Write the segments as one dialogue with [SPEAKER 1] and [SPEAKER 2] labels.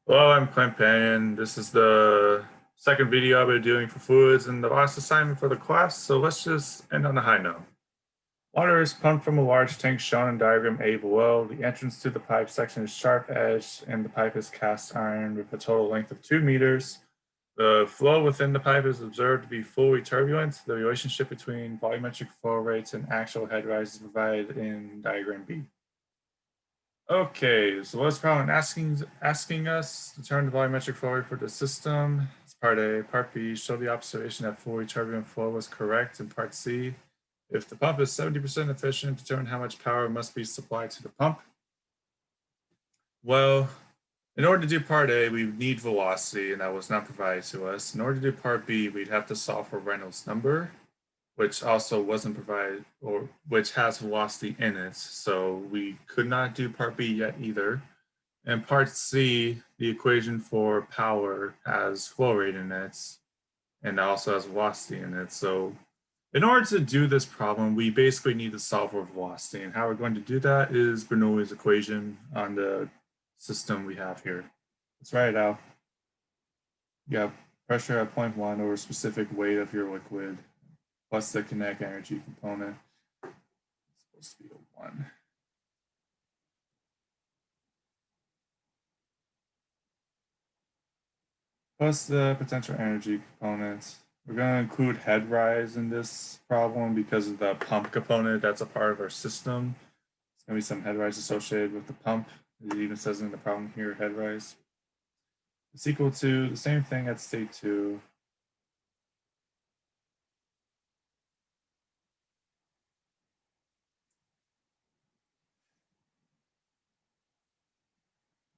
[SPEAKER 1] Hello, I'm Clint Payne. This is the second video I've been doing for fluids and the last assignment for the class, so let's just end on a high note. Water is pumped from a large tank shown in diagram A below. The entrance to the pipe section is sharp edged and the pipe is cast iron with a total length of 2 meters. The flow within the pipe is observed to be fully turbulent. The relationship between volumetric flow rates and actual head rise is provided in diagram B. Okay, so what's problem asking us to determine the volumetric flow rate for the system. It's part A. Part B, show the observation that fully turbulent flow was correct. And part C, if the pump is 70% efficient, determine how much power must be supplied to the pump. Well, in order to do part A, we need velocity, and that was not provided to us. In order to do part B, we'd have to solve for Reynolds number, which also wasn't provided, or which has velocity in it. So we could not do part B yet either. And part C, the equation for power has flow rate in it and also has velocity in it. So in order to do this problem, we basically need to solve for velocity. And how we're going to do that is Bernoulli's equation on the system we have here. Let's write it out. You have pressure at point 1 over specific weight of your liquid plus the kinetic energy component. It's supposed to be a 1. Plus the potential energy component. We're going to include head rise in this problem because of the pump component that's a part of our system. There's going to be some head rise associated with the pump. It even says in the problem here, head rise. It's equal to the same thing at state 2.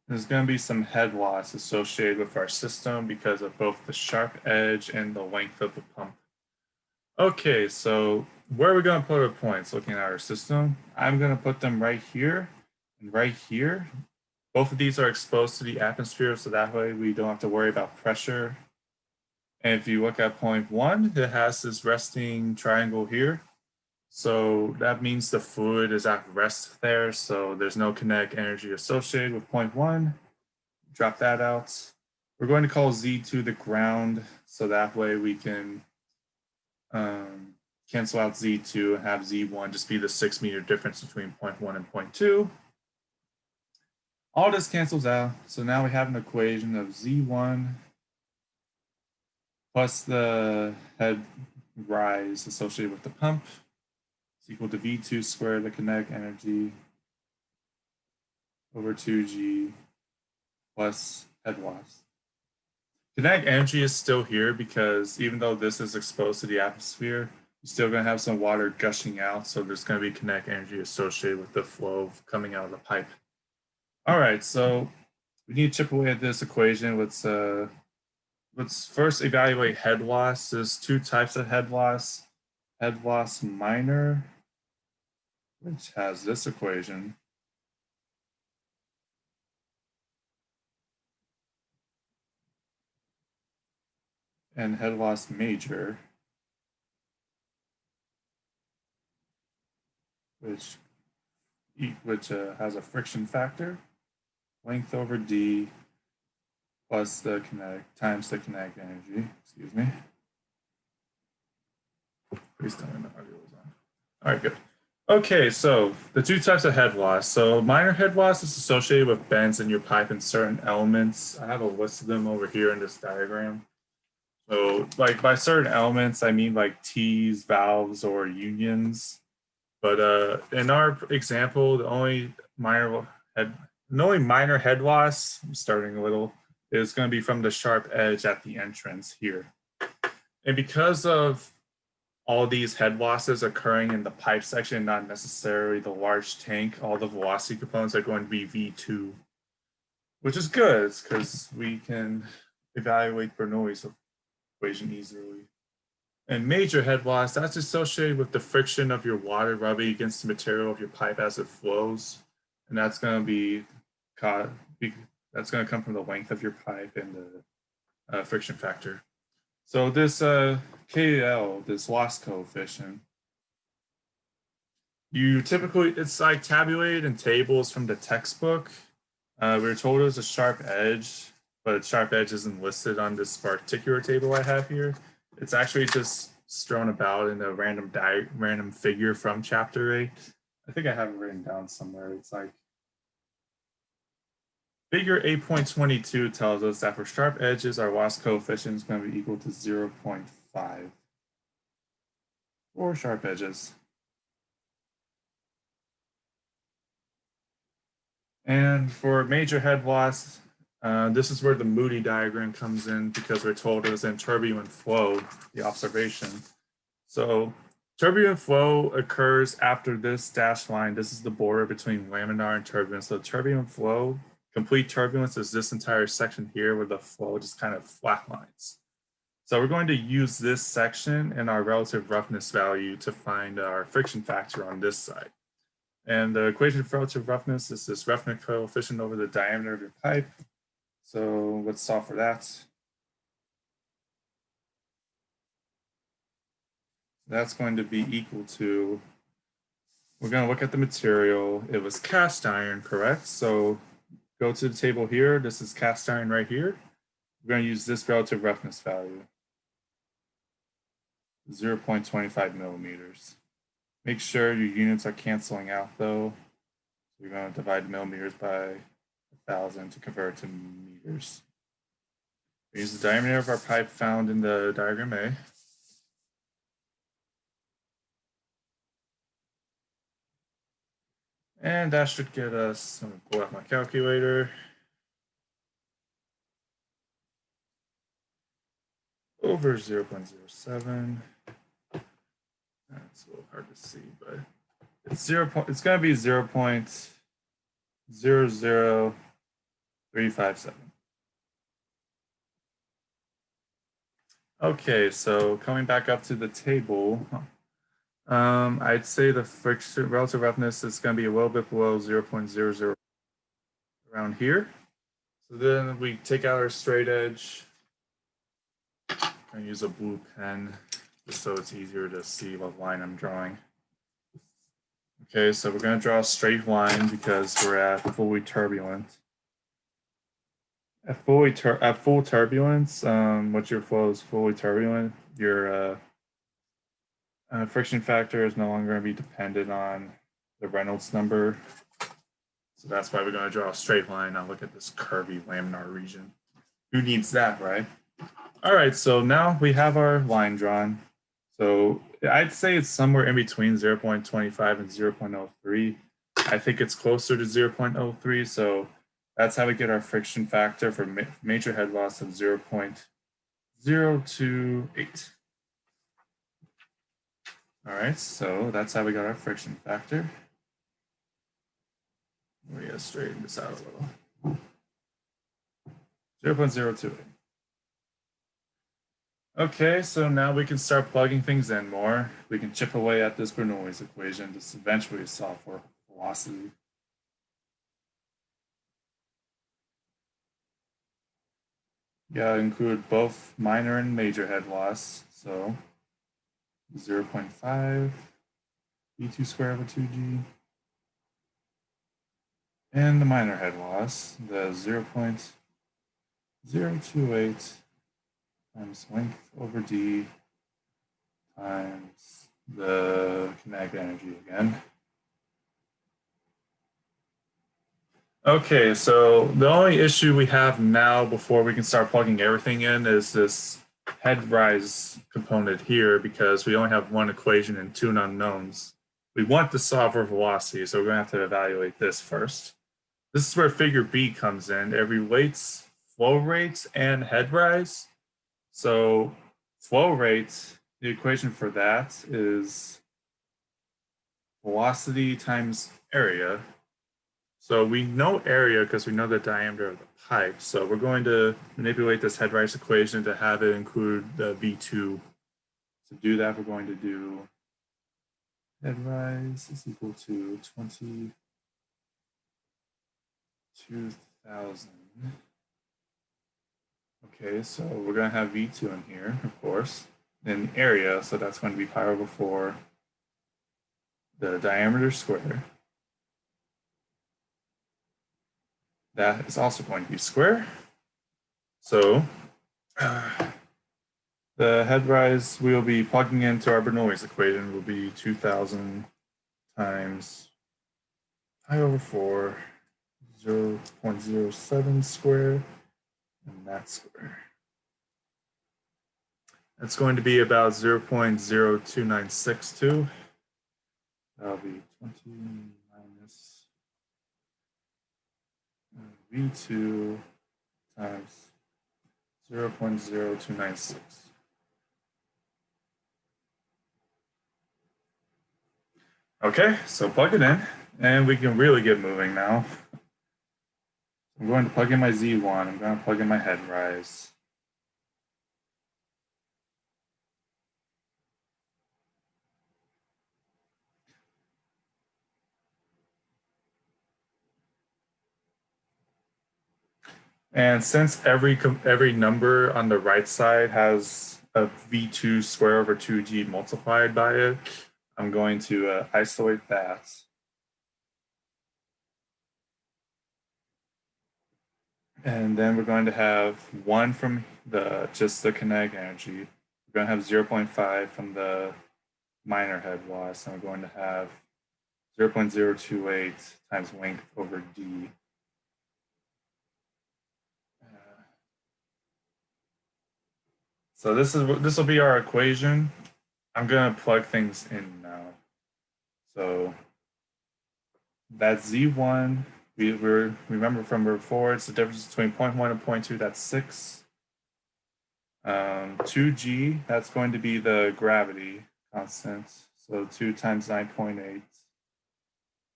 [SPEAKER 1] There's going to be some head loss associated with our system because of both the sharp edge and the length of the pump. Okay, so where are we going to put our points looking at our system? I'm going to put them right here and right here. Both of these are exposed to the atmosphere, so that way we don't have to worry about pressure. And if you look at point 1, it has this resting triangle here. So that means the fluid is at rest there, so there's no kinetic energy associated with point 1. Drop that out. We're going to call Z2 the ground, so that way we can cancel out Z2 and have Z1 just be the 6-meter difference between point 1 and point 2. All this cancels out, so now we have an equation of Z1 plus the head rise associated with the pump is equal to V2 squared, the kinetic energy, over 2G plus head loss. Kinetic energy is still here because even though this is exposed to the atmosphere, you're still going to have some water gushing out, so there's going to be kinetic energy associated with the flow coming out of the pipe. All right, so we need to chip away at this equation. Let's first evaluate head loss. There's two types of head loss. Head loss minor, which has this equation. And head loss major, which has a friction factor, length over d plus the kinetic times the kinetic energy. Excuse me. Please tell me my audio was on. All right, good. Okay, so the two types of head loss. So minor head loss is associated with bends in your pipe and certain elements. I have a list of them over here in this diagram. So like by certain elements, I mean like T's, valves, or unions. But in our example, the only minor head loss, I'm starting a little, is going to be from the sharp edge at the entrance here. And because of all these head losses occurring in the pipe section, not necessarily the large tank, all the velocity components are going to be V2, which is good because we can evaluate Bernoulli's equation easily. And major head loss, that's associated with the friction of your water rubbing against the material of your pipe as it flows. And that's going to come from the length of your pipe and the friction factor. So this KL, this loss coefficient, it's like tabulated in tables from the textbook. We were told it was a sharp edge. but sharp edge isn't listed on this particular table I have here. It's actually just strewn about in a random figure from chapter 8. I think I have it written down somewhere. It's like figure 8.22 tells us that for sharp edges, our Watt's coefficient is going to be equal to 0.5 for sharp edges. And for major head loss, this is where the Moody diagram comes in because we're told it was in turbulent flow, the observation. So turbulent flow occurs after this dashed line. This is the border between laminar and turbulence. So turbulent flow, complete turbulence is this entire section here where the flow just kind of flatlines. So we're going to use this section and our relative roughness value to find our friction factor on this side. And the equation for relative roughness is this roughness coefficient over the diameter of your pipe. So let's solve for that. That's going to be equal to, we're going to look at the material. It was cast iron, correct? So go to the table here. This is cast iron right here. We're going to use this relative roughness value, 0.25 millimeters. Make sure your units are canceling out though. So you're going to divide millimeters by 1,000 to convert to meters. We use the diameter of our pipe found in the diagram A. And that should get us, I'm going to pull out my calculator. Over 0.07. That's a little hard to see, but it's it's going to be 0.00357. Okay, so coming back up to the table, I'd say the friction relative roughness is going to be a little bit below 0.00 around here. So then we take out our straight edge. I'm going to use a blue pen just so it's easier to see what line I'm drawing. Okay, so we're going to draw a straight line because we're at fully turbulent. At full turbulence, once your flow is fully turbulent, your friction factor is no longer going to be dependent on the Reynolds number. So that's why we're going to draw a straight line, not look at this curvy laminar region. Who needs that, right? All right, so now we have our line drawn. So I'd say it's somewhere in between 0.25 and 0.03. I think it's closer to 0.03, so that's how we get our friction factor for major head loss of 0.028. All right, so that's how we got our friction factor. We gotta straighten this out a little. 0.028. Okay, so now we can start plugging things in more. We can chip away at this Bernoulli's equation to eventually solve for velocity. You gotta include both minor and major head loss. So 0.5 V2 squared over 2G. And the minor head loss, the 0.028 times length over D times the kinetic energy again. Okay, so the only issue we have now before we can start plugging everything in is this head rise component here because we only have one equation and two unknowns. We want to solve for velocity, so we're going to have to evaluate this first. This is where figure B comes in. It relates flow rates and head rise. So flow rate, the equation for that is velocity times area. So we know area because we know the diameter of the pipe. So we're going to manipulate this head rise equation to have it include the V2. To do that, we're going to do head rise is equal to 22,000. Okay, so we're going to have V2 in here, of course. Then area, so that's going to be pi over 4, the diameter square. That is also going to be square. So the head rise we'll be plugging into our Bernoulli's equation will be 2,000 times pi over 4, 0.07 squared, and that square. That's going to be about 0.02962. That'll be 20 minus V2 times 0.0296. Okay, so plug it in, and we can really get moving now. I'm going to plug in my Z1. I'm going to plug in my head rise. And since every number on the right side has a V2 square over 2G multiplied by it, I'm going to isolate that. And then we're going to have 1 from just the kinetic energy. We're going to have 0.5 from the minor head loss, and we're going to have 0.028 times length over d. So this will be our equation. I'm going to plug things in now. So that's Z1. We remember from before, it's the difference between 0.1 and 0.2, that's 6. 2G, that's going to be the gravity constant. So 2 times 9.8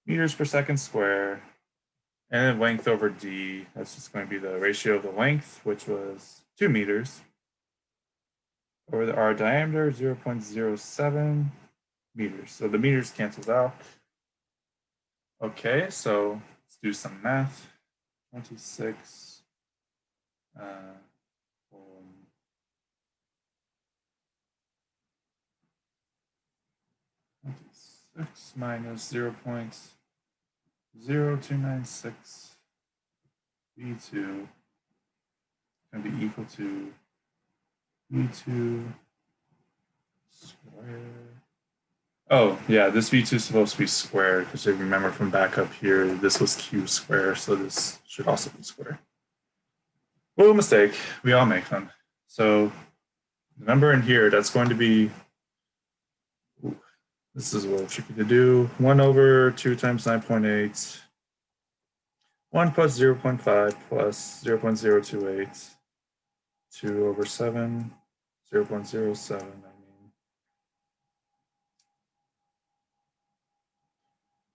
[SPEAKER 1] meters per second square. And then length over d, that's just going to be the ratio of the length, which was 2 meters, over our diameter, 0.07 meters. So the meters cancels out. Okay, so let's do some math. 26 26 minus 0.0296 V2 going to be equal to V2 squared. Oh, yeah, this V2 is supposed to be squared because if you remember from back up here, this was Q squared, so this should also be squared. Little mistake, we all make them. So the number in here, that's going to be, this is a little tricky to do, 1 over 2 times 9.8, 1 plus 0.5 plus 0.028, 2 over 7, 0.07, I mean.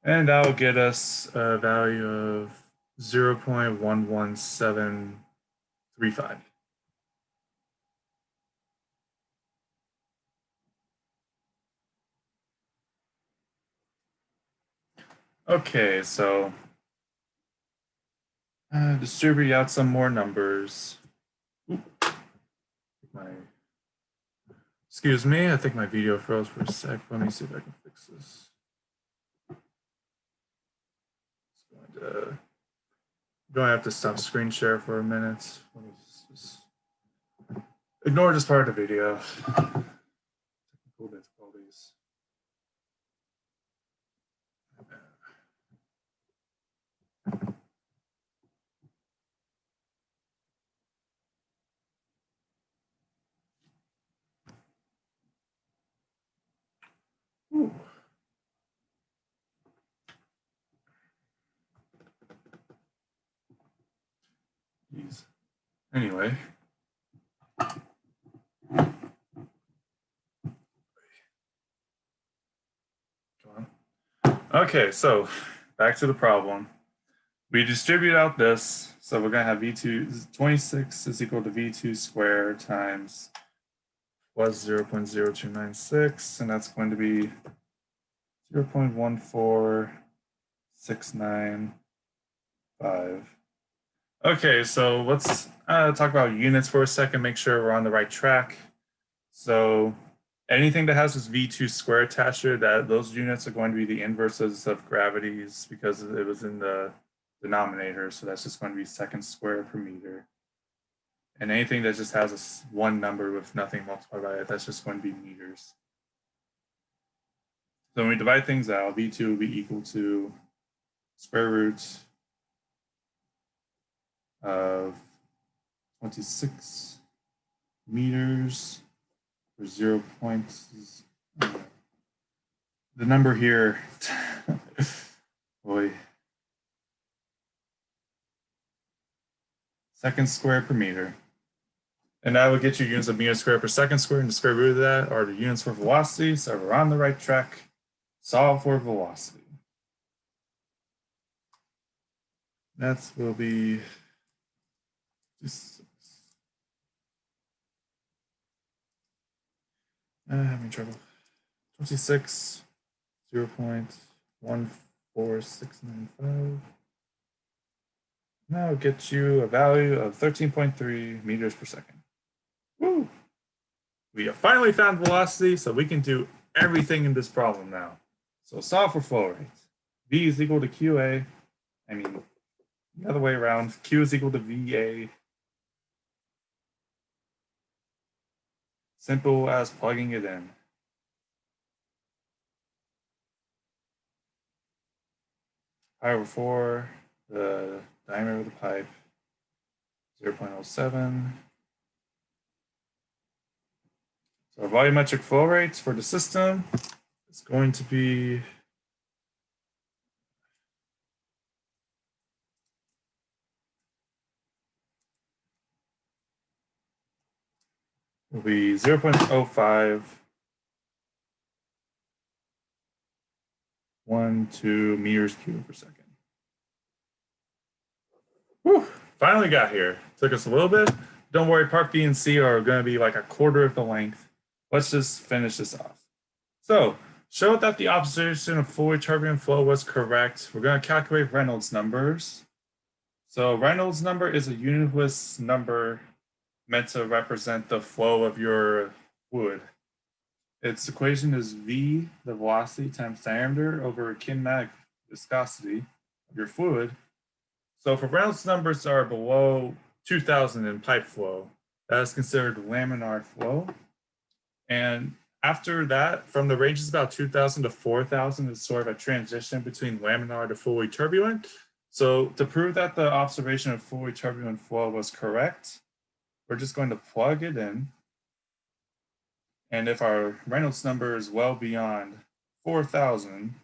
[SPEAKER 1] And that will get us a value of 0.11735. Okay, so distribute out some more numbers. Excuse me, I think my video froze for a sec. Let me see if I can fix this. I'm going to have to stop screen share for a minute. Let me just ignore this part of the video. Technical difficulties. Ooh. Jeez. Anyway. Okay, so back to the problem. We distribute out this, so we're going to have V2, 26 is equal to V2 squared times plus 0.0296, and that's going to be 0.14695. Okay, so let's talk about units for a second, make sure we're on the right track. So anything that has this V2 squared attached to it, those units are going to be the inverses of gravities because it was in the denominator, so that's just going to be seconds squared per meter. And anything that just has one number with nothing multiplied by it, that's just going to be meters. So when we divide things out, V2 will be equal to square root of 26 meters for 0 points. The number here, boy, seconds squared per meter. And that would get you units of meters squared per second squared, and the square root of that are the units for velocity. So we're on the right track. Solve for velocity. That will be having trouble. 26, 0.14695. Now get you a value of 13.3 meters per second. Woo! We have finally found velocity, so we can do everything in this problem now. So solve for flow rate. V is equal to QA. I mean, the other way around. Q is equal to VA. Simple as plugging it in. Pi over 4, the diameter of the pipe, 0.07. So our volumetric flow rates for the system is going to be will be 0.0512 meters cubed per second. Whew, finally got here. Took us a little bit. Don't worry, part B and C are going to be like a quarter of the length. Let's just finish this off. So, show that the observation of fluid turbulent flow was correct. We're going to calculate Reynolds numbers. So Reynolds number is a unitless number meant to represent the flow of your fluid. Its equation is V, the velocity, times diameter over kinematic viscosity of your fluid. So if Reynolds numbers are below 2000 in pipe flow, that is considered laminar flow. And after that, from the ranges about 2000 to 4000 is sort of a transition between laminar to fully turbulent. So to prove that the observation of fully turbulent flow was correct, we're just going to plug it in. And if our Reynolds number is well beyond 4,000,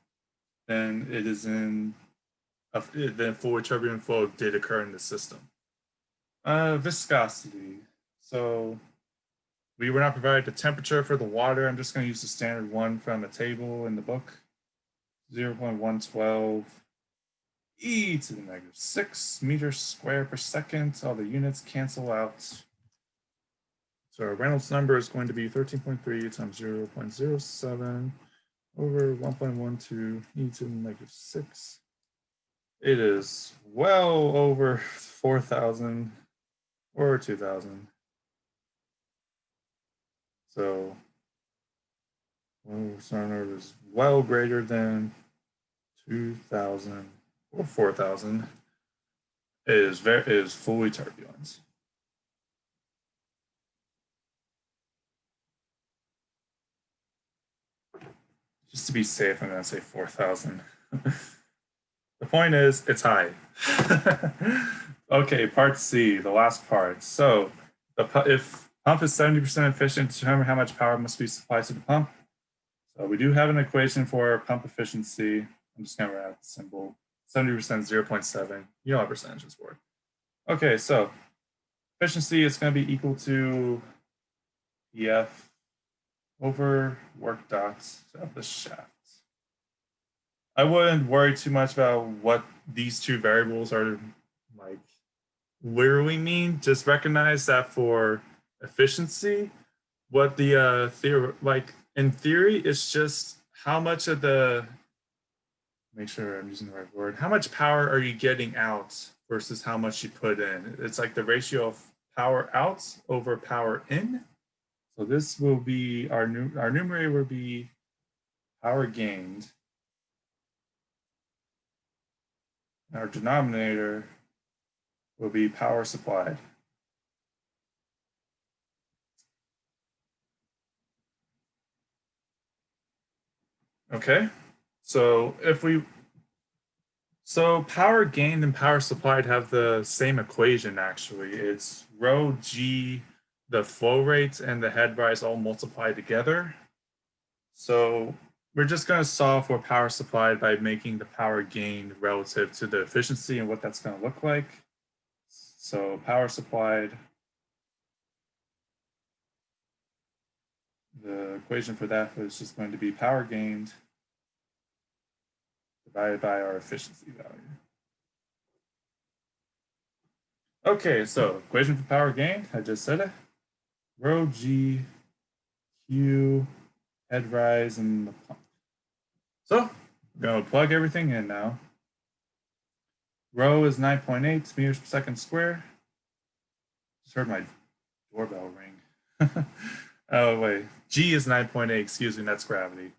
[SPEAKER 1] then it is in, then fully turbulent flow did occur in the system. Viscosity. So we were not provided the temperature for the water. I'm just going to use the standard one from a table in the book. 0.112 e to the negative 6 meters squared per second. All the units cancel out. So our Reynolds number is going to be 13.3 times 0.07 over 1.12 e to the negative 6. It is well over 4,000 or 2,000. So Reynolds is well greater than 2,000 or 4,000. It is fully turbulent. Just to be safe, I'm going to say 4,000. The point is, it's high. Okay, part C, the last part. So if pump is 70% efficient, determine how much power must be supplied to the pump. So we do have an equation for pump efficiency. I'm just going to write the symbol. 70%, 0.7. You know what percentages for. Okay, so efficiency is going to be equal to EF over work dot of the shaft. I wouldn't worry too much about what these two variables are like literally mean. Just recognize that for efficiency, what the theory, like in theory, it's just how much of the, make sure I'm using the right word, how much power are you getting out versus how much you put in. It's like the ratio of power out over power in. So this will be our numerator will be power gained. Our denominator will be power supplied. Okay, so so power gained and power supplied have the same equation actually. It's rho g, the flow rate, and the head rise all multiplied together. So we're just going to solve for power supplied by making the power gained relative to the efficiency and what that's going to look like. So power supplied, the equation for that is just going to be power gained divided by our efficiency value. Okay, so equation for power gained, I just said it. Rho g, q, head rise, and the pump. So we're going to plug everything in now. Rho is 9.8 meters per second square. Just heard my doorbell ring. Oh, wait. G is 9.8, excuse me, that's gravity.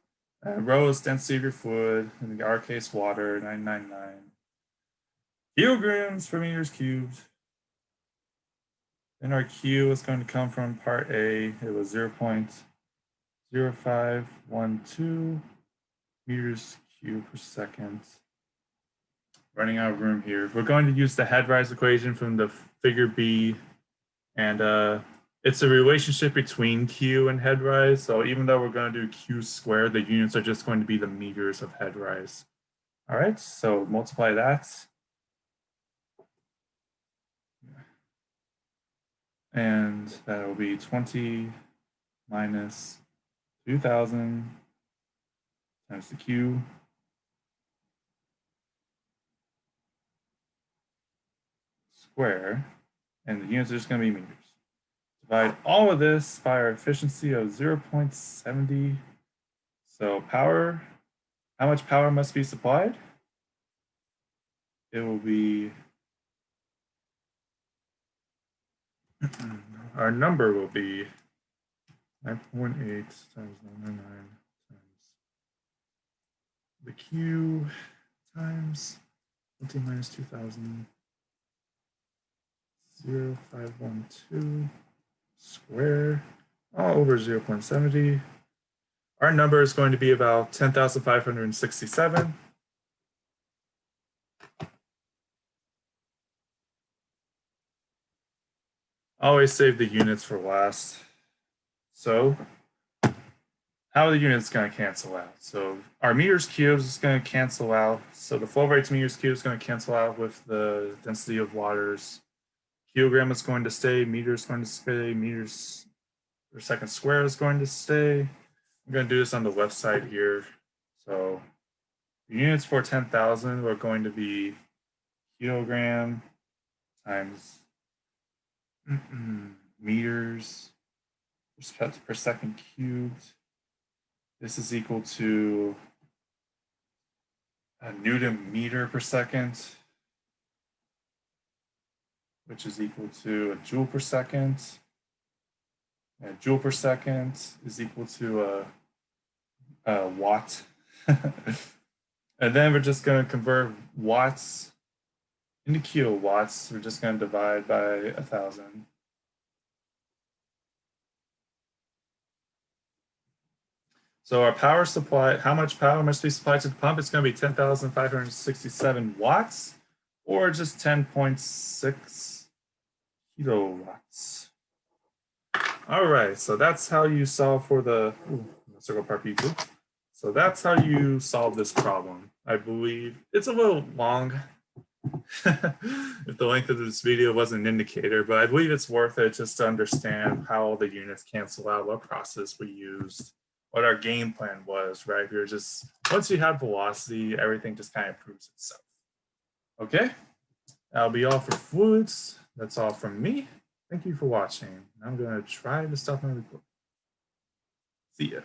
[SPEAKER 1] Rho is density of your fluid, in our case, water, 999 kilograms per meters cubed. Then our Q is going to come from part A. It was 0.0512 meters cubed per second. Running out of room here. We're going to use the head rise equation from the figure B, and it's a relationship between Q and head rise. So even though we're going to do Q squared, the units are just going to be the meters of head rise. All right, so multiply that. And that will be 20 minus 2,000 times the Q square, and the units are just going to be meters. Divide all of this by our efficiency of 0.70. So power, how much power must be supplied? It will be, our number will be 9.8 times 999 times the Q times 20 minus 2,000, 0.512 square, all over 0.70. Our number is going to be about 10,567. Always save the units for last. So how are the units going to cancel out? So our meters cubed is going to cancel out. So the flow rate to meters cubed is going to cancel out with the density of waters. Kilogram is going to stay, meters going to stay, meters per second square is going to stay. I'm going to do this on the left side here. So the units for 10,000 are going to be kilogram times meters per second cubed. This is equal to a Newton meter per second, which is equal to a joule per second. And a joule per second is equal to a watt. And then we're just going to convert watts into kilowatts. We're just going to divide by 1,000. So our power supply, how much power must be supplied to the pump? It's going to be 10,567 watts, or just 10.6 kilowatts. All right, so that's how you solve for the circle part B2. So that's how you solve this problem. I believe it's a little long if the length of this video wasn't an indicator, but I believe it's worth it just to understand how all the units cancel out, what process we used, what our game plan was, right? We were just, once you have velocity, everything just kind of proves itself. Okay, that'll be all for fluids. That's all from me. Thank you for watching. I'm going to try to stop my recording. See ya.